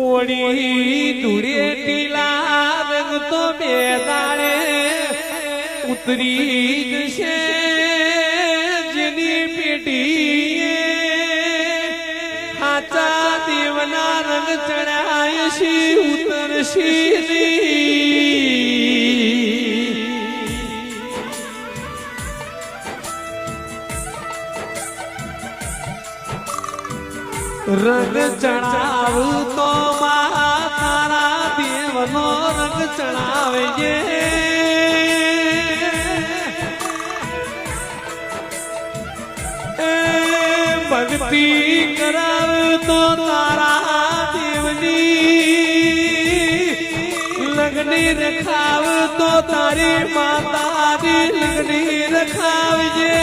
Audi ધૂળેટીલા રંગ તો બે દાડે ઉતરી જશે જેની પેટીએ હાચા દેવના રંગ ચડાય છે ઉતરશે રંગ ચડાવ તો તારા દેવનો રંગ ચડાવજે ભક્તિ કરાવ તો તારા દેવની લગની રખાવ તો તારી માતાની લગની રખાવજે